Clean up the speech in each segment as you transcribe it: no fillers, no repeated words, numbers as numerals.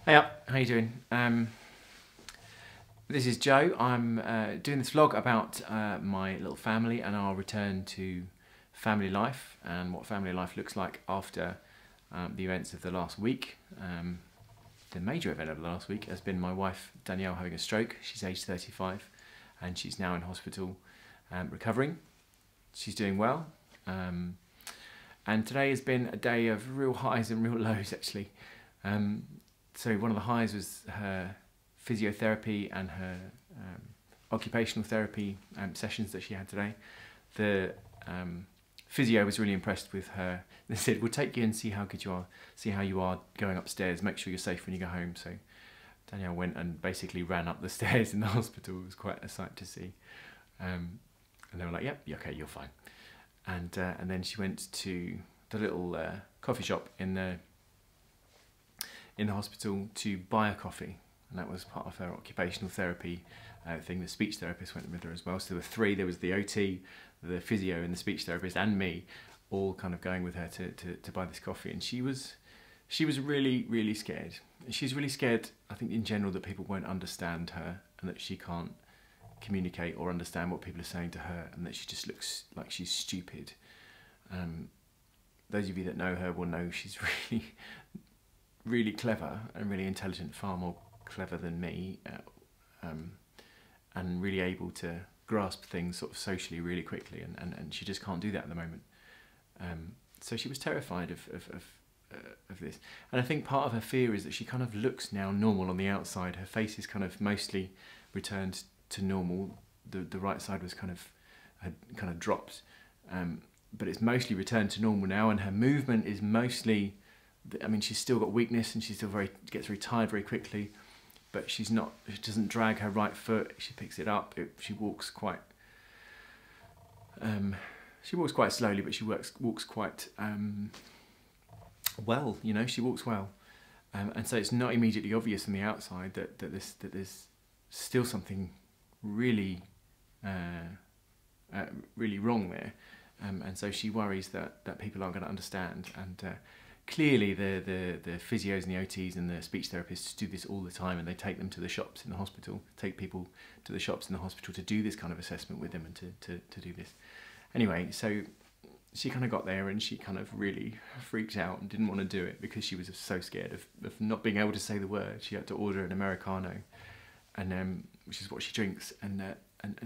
Hey up, how you doing? This is Joe. I'm doing this vlog about my little family and our return to family life and what family life looks like after the events of the last week. The major event of the last week has been my wife Danielle having a stroke. She's aged 35 and she's now in hospital recovering. She's doing well. And today has been a day of real highs and real lows actually. So one of the highs was her physiotherapy and her occupational therapy sessions that she had today. The physio was really impressed with her. They said, "We'll take you and see how good you are, see how you are going upstairs, make sure you're safe when you go home." So Danielle went and basically ran up the stairs in the hospital. It was quite a sight to see. And they were like, "Yep, okay, you're fine." And then she went to the little coffee shop in the hospital to buy a coffee, and that was part of her occupational therapy thing. The speech therapist went with her as well, so there were three. There was the OT, the physio and the speech therapist and me, all kind of going with her to buy this coffee. And she was really scared. She's really scared, I think, in general, that people won't understand her and that she can't communicate or understand what people are saying to her, and that she just looks like she's stupid. Those of you that know her will know she's really clever and really intelligent, far more clever than me, and really able to grasp things sort of socially really quickly, and she just can't do that at the moment. So she was terrified of this, and I think part of her fear is that she kind of looks now normal on the outside. Her face is kind of mostly returned to normal. The right side was had dropped, but it's mostly returned to normal now, and her movement is mostly, I mean, she's still got weakness and she still gets very tired very quickly, but she doesn't drag her right foot. She picks it up. She walks quite slowly, but she walks quite well. You know, she walks well, and so it's not immediately obvious from the outside that there's still something really really wrong there, and so she worries that people aren't going to understand. And clearly the physios and the OTs and the speech therapists do this all the time, and they take them to the shops in the hospital, take people to the shops in the hospital to do this kind of assessment with them and to do this. Anyway, so she kind of got there and she kind of really freaked out and didn't want to do it because she was so scared of not being able to say the word. She had to order an Americano, and which is what she drinks, and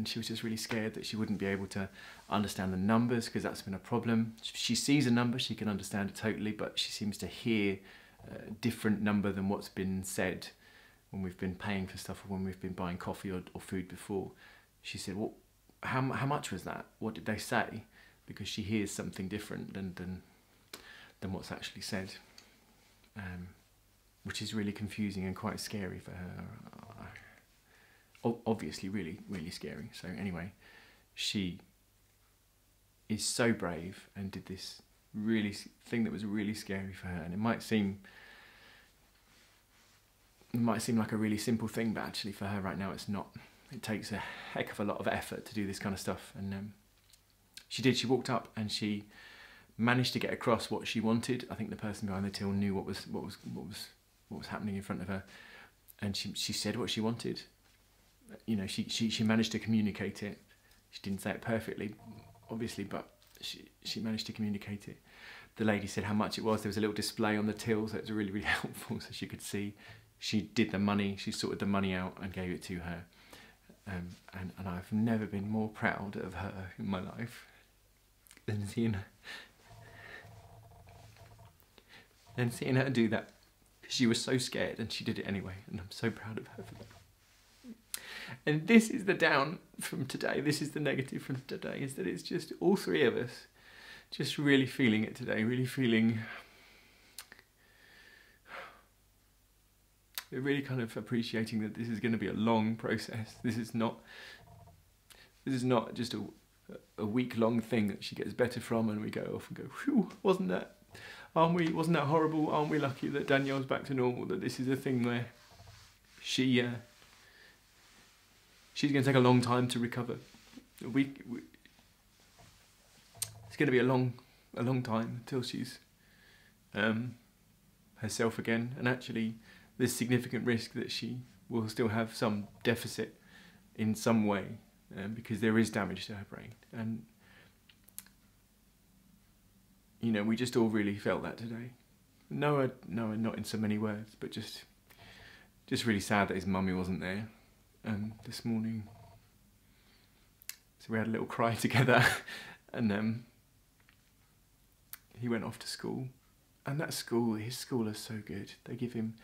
she was just really scared that she wouldn't be able to understand the numbers, because that's been a problem. She sees a number, she can understand it totally, but she seems to hear a different number than what's been said when we've been paying for stuff or when we've been buying coffee or food before. She said, "Well, how much was that? What did they say?" Because she hears something different than what's actually said, which is really confusing and quite scary for her. Obviously really scary. So anyway, she is so brave and did this thing that was really scary for her. And it might seem like a really simple thing, but actually for her right now it's not. It takes a heck of a lot of effort to do this kind of stuff. And she did. She walked up and she managed to get across what she wanted. I think the person behind the till knew what was happening in front of her, and she said what she wanted. You know, she managed to communicate it. She didn't say it perfectly, obviously, but she managed to communicate it. The lady said how much it was. There was a little display on the till, so it was really helpful, so she could see. She did the money. She sorted the money out and gave it to her. And I've never been more proud of her in my life than seeing her do that. She was so scared and she did it anyway, and I'm so proud of her for that. And this is the down from today, this is the negative from today, is that it's just all three of us just really feeling it today, really kind of appreciating that this is going to be a long process. This is not just a week-long thing that she gets better from and we go off and go, "Phew, wasn't that horrible? Aren't we lucky that Danielle's back to normal?" That this is a thing where she's going to take a long time to recover. It's going to be a long time until she's herself again. And actually, there's significant risk that she will still have some deficit in some way, because there is damage to her brain. And you know, we just all really felt that today. No, not in so many words, but just really sad that his mummy wasn't there this morning. So we had a little cry together, and he went off to school. And that school, his school is so good. They give him,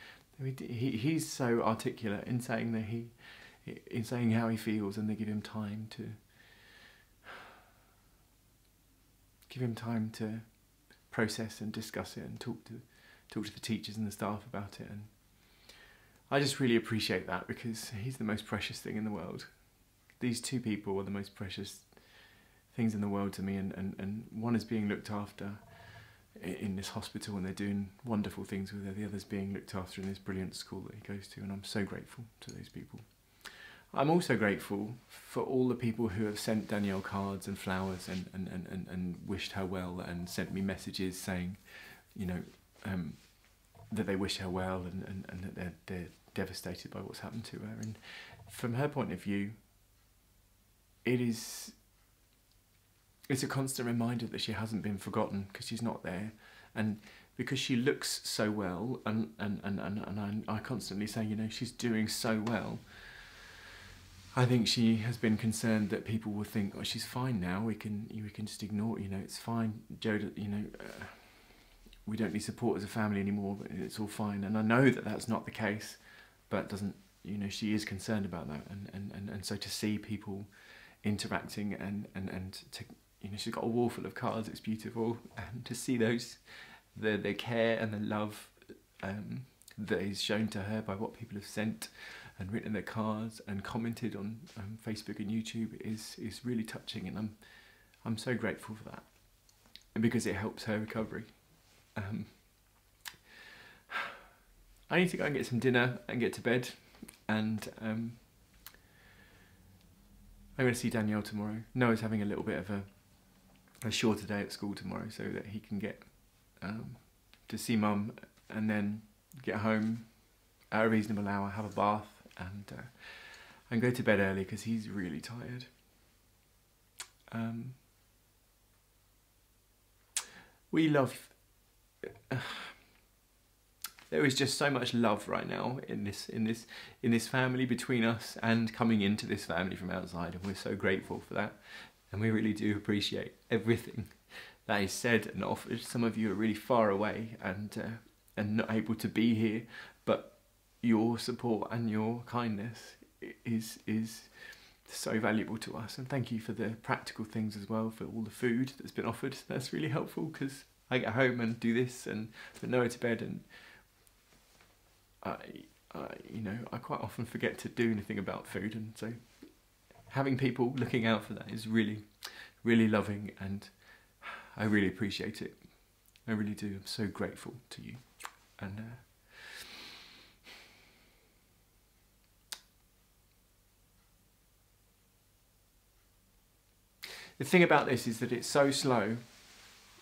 he's so articulate in saying that in saying how he feels, and they give him time to process and discuss it and talk to the teachers and the staff about it. And I just really appreciate that, because he's the most precious thing in the world. These two people are the most precious things in the world to me, and one is being looked after in this hospital, and they're doing wonderful things with her. The other's being looked after in this brilliant school that he goes to, and I'm so grateful to those people. I'm also grateful for all the people who have sent Danielle cards and flowers and wished her well, and sent me messages saying, you know, that they wish her well, and that they're devastated by what's happened to her. And from her point of view, it's a constant reminder that she hasn't been forgotten, because she's not there, and because she looks so well, and I constantly say, you know, she's doing so well. I think she has been concerned that people will think, oh, she's fine now, we can just ignore it, you know, it's fine, Joe, you know, we don't need support as a family anymore, but it's all fine. And I know that that's not the case, but doesn't, you know, she is concerned about that, and so to see people interacting and to, you know, she's got a wall full of cards, it's beautiful, and to see those, the care and the love that is shown to her by what people have sent and written their cards and commented on Facebook and YouTube is really touching, and I'm so grateful for that, and because it helps her recovery. I need to go and get some dinner and get to bed, and I'm going to see Danielle tomorrow. Noah's having a little bit of a shorter day at school tomorrow, so that he can get to see Mum and then get home at a reasonable hour, have a bath, and go to bed early, because he's really tired. We love... there is just so much love right now in this family between us, and coming into this family from outside, and we're so grateful for that, and we really do appreciate everything that is said and offered. Some of you are really far away and not able to be here, but your support and your kindness is so valuable to us, and thank you for the practical things as well, for all the food that's been offered. That's really helpful, because I get home and do this and put Noah to bed, and you know, I quite often forget to do anything about food, and so having people looking out for that is really, really loving, and I really appreciate it. I really do. I'm so grateful to you, and the thing about this is that it's so slow.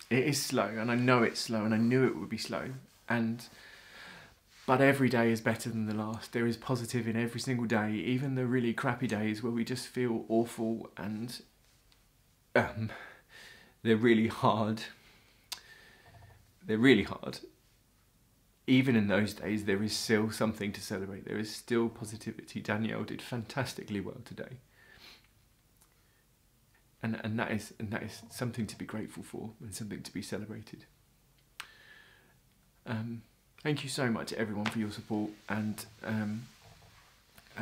It is slow, and I know it's slow, and I knew it would be slow, but every day is better than the last. There is positive in every single day, even the really crappy days where we just feel awful and they're really hard. They're really hard. Even in those days, there is still something to celebrate. There is still positivity. Danielle did fantastically well today. And that is something to be grateful for, and something to be celebrated. Thank you so much, everyone, for your support and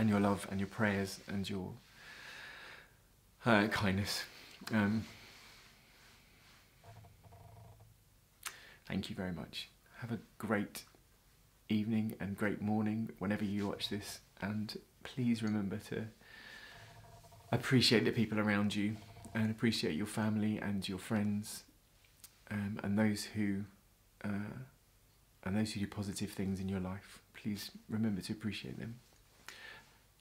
your love and your prayers and your kindness. Thank you very much. Have a great evening and great morning whenever you watch this, and please remember to appreciate the people around you, and appreciate your family and your friends, and those who do positive things in your life. Please remember to appreciate them.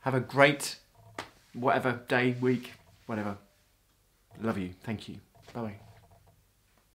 Have a great whatever day, week, whatever. Love you. Thank you. Bye bye.